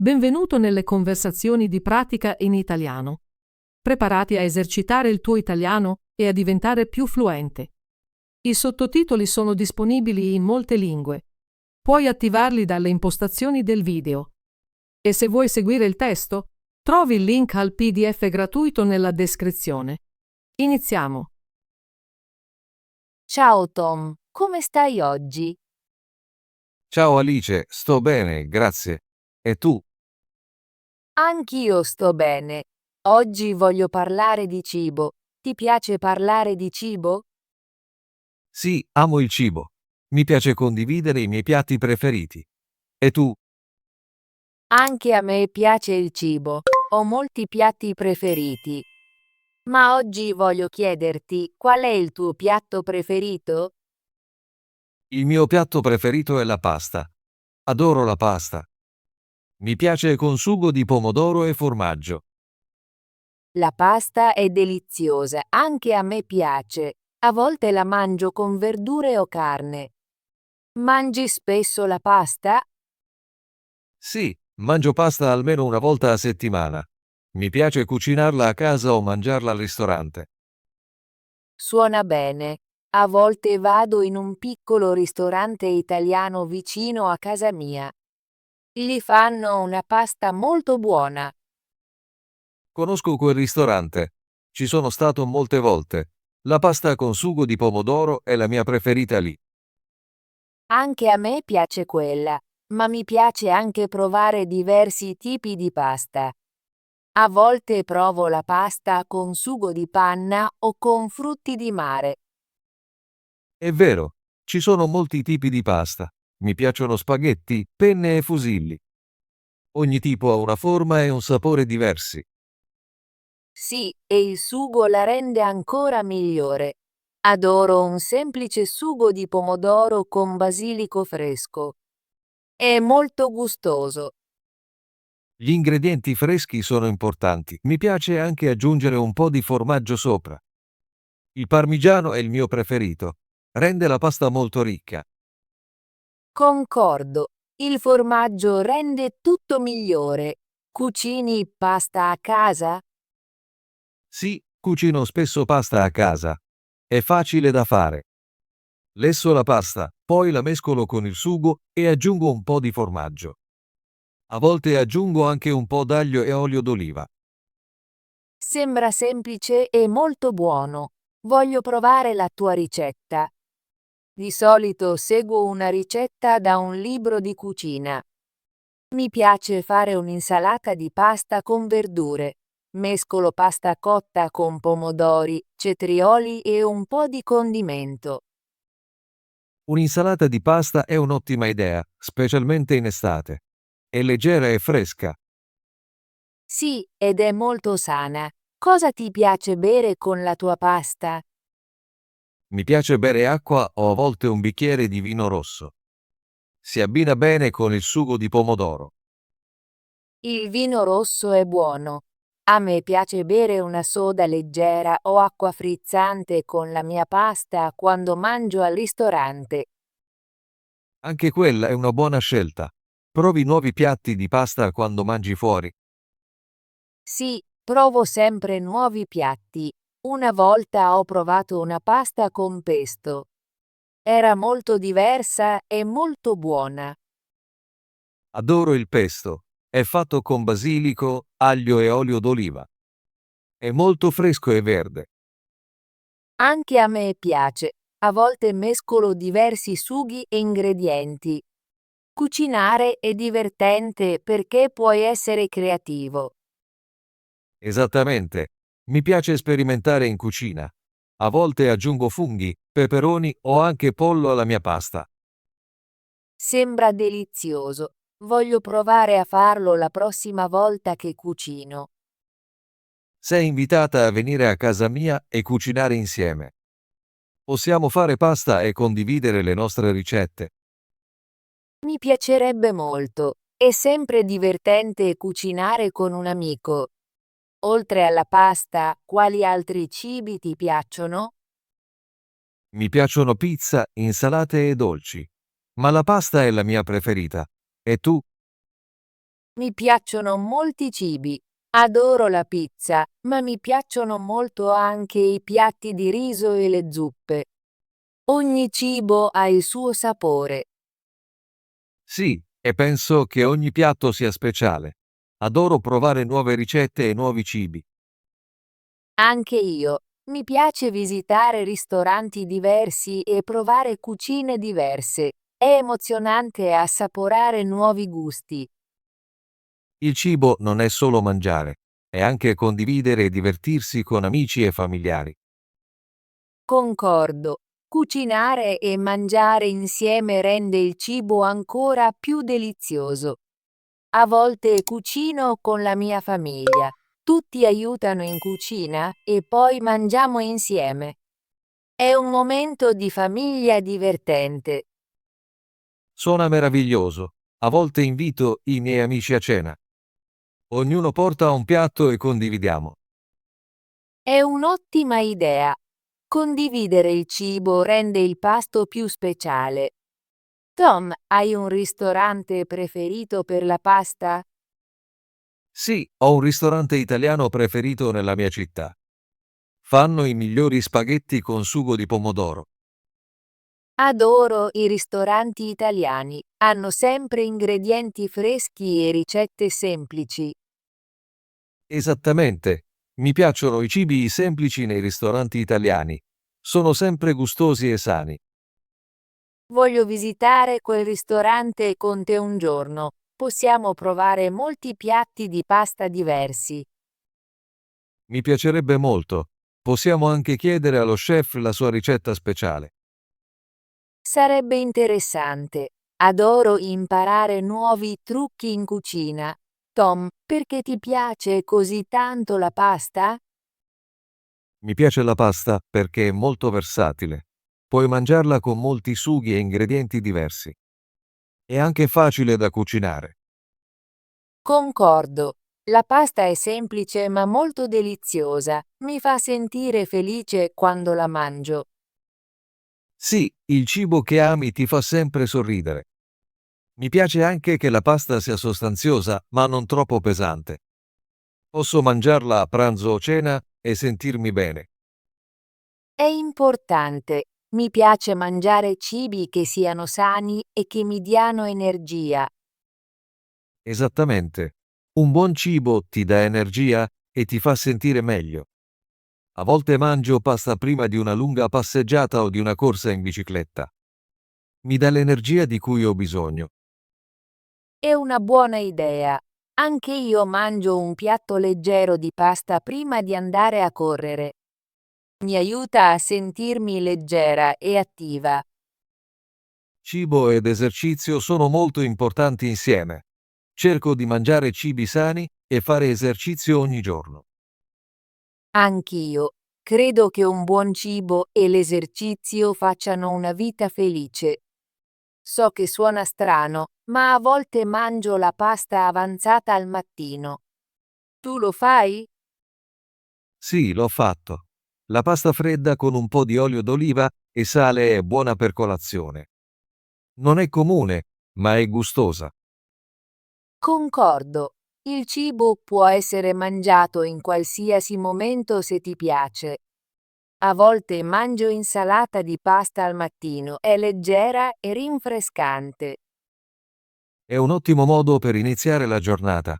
Benvenuto nelle conversazioni di pratica in italiano. Preparati a esercitare il tuo italiano e a diventare più fluente. I sottotitoli sono disponibili in molte lingue. Puoi attivarli dalle impostazioni del video. E se vuoi seguire il testo, trovi il link al PDF gratuito nella descrizione. Iniziamo. Ciao Tom, come stai oggi? Ciao Alice, sto bene, grazie. E tu? Anch'io sto bene. Oggi voglio parlare di cibo. Ti piace parlare di cibo? Sì, amo il cibo. Mi piace condividere i miei piatti preferiti. E tu? Anche a me piace il cibo. Ho molti piatti preferiti. Ma oggi voglio chiederti qual è il tuo piatto preferito? Il mio piatto preferito è la pasta. Adoro la pasta. Mi piace con sugo di pomodoro e formaggio. La pasta è deliziosa, anche a me piace. A volte la mangio con verdure o carne. Mangi spesso la pasta? Sì, mangio pasta almeno una volta a settimana. Mi piace cucinarla a casa o mangiarla al ristorante. Suona bene. A volte vado in un piccolo ristorante italiano vicino a casa mia. Gli fanno una pasta molto buona. Conosco quel ristorante. Ci sono stato molte volte. La pasta con sugo di pomodoro è la mia preferita lì. Anche a me piace quella, ma mi piace anche provare diversi tipi di pasta. A volte provo la pasta con sugo di panna o con frutti di mare. È vero, ci sono molti tipi di pasta. Mi piacciono spaghetti, penne e fusilli. Ogni tipo ha una forma e un sapore diversi. Sì, e il sugo la rende ancora migliore. Adoro un semplice sugo di pomodoro con basilico fresco. È molto gustoso. Gli ingredienti freschi sono importanti. Mi piace anche aggiungere un po' di formaggio sopra. Il parmigiano è il mio preferito. Rende la pasta molto ricca. Concordo. Il formaggio rende tutto migliore. Cucini pasta a casa? Sì, cucino spesso pasta a casa. È facile da fare. Lesso la pasta, poi la mescolo con il sugo e aggiungo un po' di formaggio. A volte aggiungo anche un po' d'aglio e olio d'oliva. Sembra semplice e molto buono. Voglio provare la tua ricetta. Di solito seguo una ricetta da un libro di cucina. Mi piace fare un'insalata di pasta con verdure. Mescolo pasta cotta con pomodori, cetrioli e un po' di condimento. Un'insalata di pasta è un'ottima idea, specialmente in estate. È leggera e fresca. Sì, ed è molto sana. Cosa ti piace bere con la tua pasta? Mi piace bere acqua o a volte un bicchiere di vino rosso. Si abbina bene con il sugo di pomodoro. Il vino rosso è buono. A me piace bere una soda leggera o acqua frizzante con la mia pasta quando mangio al ristorante. Anche quella è una buona scelta. Provi nuovi piatti di pasta quando mangi fuori. Sì, provo sempre nuovi piatti. Una volta ho provato una pasta con pesto. Era molto diversa e molto buona. Adoro il pesto. È fatto con basilico, aglio e olio d'oliva. È molto fresco e verde. Anche a me piace. A volte mescolo diversi sughi e ingredienti. Cucinare è divertente perché puoi essere creativo. Esattamente. Mi piace sperimentare in cucina. A volte aggiungo funghi, peperoni o anche pollo alla mia pasta. Sembra delizioso. Voglio provare a farlo la prossima volta che cucino. Sei invitata a venire a casa mia e cucinare insieme. Possiamo fare pasta e condividere le nostre ricette. Mi piacerebbe molto. È sempre divertente cucinare con un amico. Oltre alla pasta, quali altri cibi ti piacciono? Mi piacciono pizza, insalate e dolci. Ma la pasta è la mia preferita. E tu? Mi piacciono molti cibi. Adoro la pizza, ma mi piacciono molto anche i piatti di riso e le zuppe. Ogni cibo ha il suo sapore. Sì, e penso che ogni piatto sia speciale. Adoro provare nuove ricette e nuovi cibi. Anche io. Mi piace visitare ristoranti diversi e provare cucine diverse. È emozionante assaporare nuovi gusti. Il cibo non è solo mangiare, è anche condividere e divertirsi con amici e familiari. Concordo. Cucinare e mangiare insieme rende il cibo ancora più delizioso. A volte cucino con la mia famiglia. Tutti aiutano in cucina e poi mangiamo insieme. È un momento di famiglia divertente. Suona meraviglioso. A volte invito i miei amici a cena. Ognuno porta un piatto e condividiamo. È un'ottima idea. Condividere il cibo rende il pasto più speciale. Tom, hai un ristorante preferito per la pasta? Sì, ho un ristorante italiano preferito nella mia città. Fanno i migliori spaghetti con sugo di pomodoro. Adoro i ristoranti italiani. Hanno sempre ingredienti freschi e ricette semplici. Esattamente. Mi piacciono i cibi semplici nei ristoranti italiani. Sono sempre gustosi e sani. Voglio visitare quel ristorante con te un giorno. Possiamo provare molti piatti di pasta diversi. Mi piacerebbe molto. Possiamo anche chiedere allo chef la sua ricetta speciale. Sarebbe interessante. Adoro imparare nuovi trucchi in cucina. Tom, perché ti piace così tanto la pasta? Mi piace la pasta perché è molto versatile. Puoi mangiarla con molti sughi e ingredienti diversi. È anche facile da cucinare. Concordo. La pasta è semplice ma molto deliziosa. Mi fa sentire felice quando la mangio. Sì, il cibo che ami ti fa sempre sorridere. Mi piace anche che la pasta sia sostanziosa, ma non troppo pesante. Posso mangiarla a pranzo o cena e sentirmi bene. È importante. Mi piace mangiare cibi che siano sani e che mi diano energia. Esattamente. Un buon cibo ti dà energia e ti fa sentire meglio. A volte mangio pasta prima di una lunga passeggiata o di una corsa in bicicletta. Mi dà l'energia di cui ho bisogno. È una buona idea. Anche io mangio un piatto leggero di pasta prima di andare a correre. Mi aiuta a sentirmi leggera e attiva. Cibo ed esercizio sono molto importanti insieme. Cerco di mangiare cibi sani e fare esercizio ogni giorno. Anch'io. Credo che un buon cibo e l'esercizio facciano una vita felice. So che suona strano, ma a volte mangio la pasta avanzata al mattino. Tu lo fai? Sì, l'ho fatto. La pasta fredda con un po' di olio d'oliva e sale è buona per colazione. Non è comune, ma è gustosa. Concordo. Il cibo può essere mangiato in qualsiasi momento se ti piace. A volte mangio insalata di pasta al mattino, è leggera e rinfrescante. È un ottimo modo per iniziare la giornata.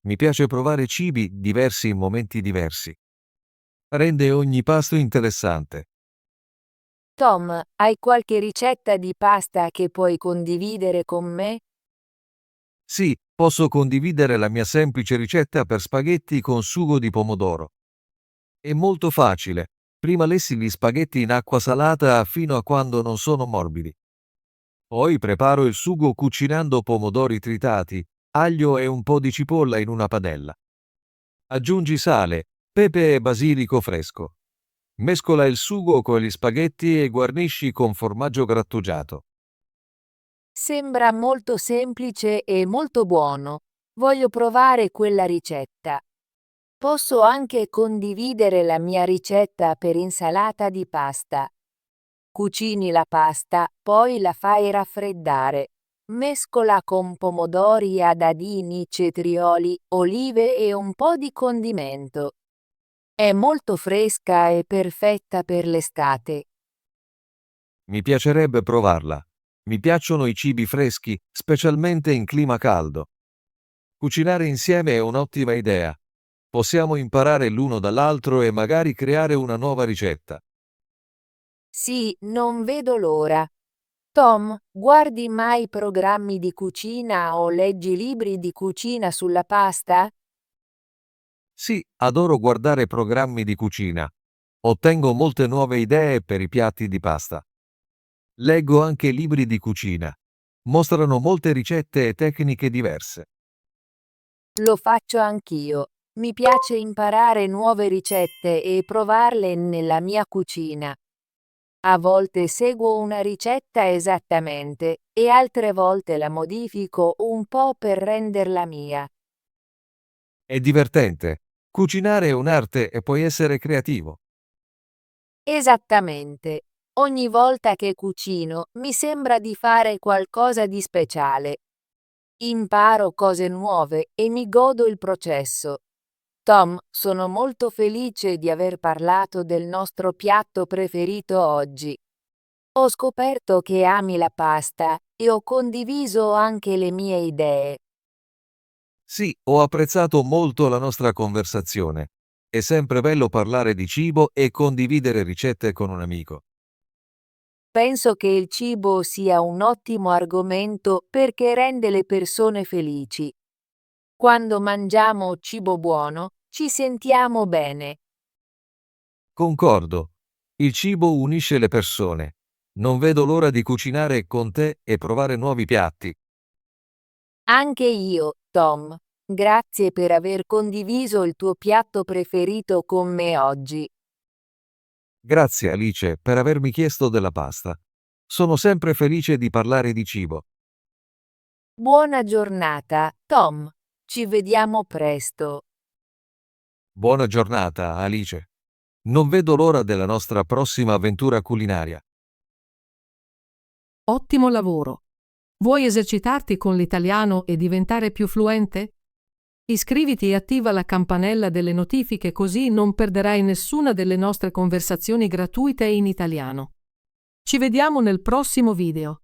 Mi piace provare cibi diversi in momenti diversi. Rende ogni pasto interessante. Tom, hai qualche ricetta di pasta che puoi condividere con me? Sì, posso condividere la mia semplice ricetta per spaghetti con sugo di pomodoro. È molto facile. Prima lessi gli spaghetti in acqua salata fino a quando non sono morbidi. Poi preparo il sugo cucinando pomodori tritati, aglio e un po' di cipolla in una padella. Aggiungi sale, pepe e basilico fresco. Mescola il sugo con gli spaghetti e guarnisci con formaggio grattugiato. Sembra molto semplice e molto buono. Voglio provare quella ricetta. Posso anche condividere la mia ricetta per insalata di pasta. Cucini la pasta, poi la fai raffreddare. Mescola con pomodori a dadini, cetrioli, olive e un po' di condimento. È molto fresca e perfetta per l'estate. Mi piacerebbe provarla. Mi piacciono i cibi freschi, specialmente in clima caldo. Cucinare insieme è un'ottima idea. Possiamo imparare l'uno dall'altro e magari creare una nuova ricetta. Sì, non vedo l'ora. Tom, guardi mai programmi di cucina o leggi libri di cucina sulla pasta? Sì, adoro guardare programmi di cucina. Ottengo molte nuove idee per i piatti di pasta. Leggo anche libri di cucina. Mostrano molte ricette e tecniche diverse. Lo faccio anch'io. Mi piace imparare nuove ricette e provarle nella mia cucina. A volte seguo una ricetta esattamente e altre volte la modifico un po' per renderla mia. È divertente. Cucinare è un'arte e puoi essere creativo. Esattamente. Ogni volta che cucino mi sembra di fare qualcosa di speciale. Imparo cose nuove e mi godo il processo. Tom, sono molto felice di aver parlato del nostro piatto preferito oggi. Ho scoperto che ami la pasta e ho condiviso anche le mie idee. Sì, ho apprezzato molto la nostra conversazione. È sempre bello parlare di cibo e condividere ricette con un amico. Penso che il cibo sia un ottimo argomento perché rende le persone felici. Quando mangiamo cibo buono, ci sentiamo bene. Concordo. Il cibo unisce le persone. Non vedo l'ora di cucinare con te e provare nuovi piatti. Anche io, Tom. Grazie per aver condiviso il tuo piatto preferito con me oggi. Grazie Alice per avermi chiesto della pasta. Sono sempre felice di parlare di cibo. Buona giornata, Tom. Ci vediamo presto. Buona giornata, Alice. Non vedo l'ora della nostra prossima avventura culinaria. Ottimo lavoro! Vuoi esercitarti con l'italiano e diventare più fluente? Iscriviti e attiva la campanella delle notifiche così non perderai nessuna delle nostre conversazioni gratuite in italiano. Ci vediamo nel prossimo video.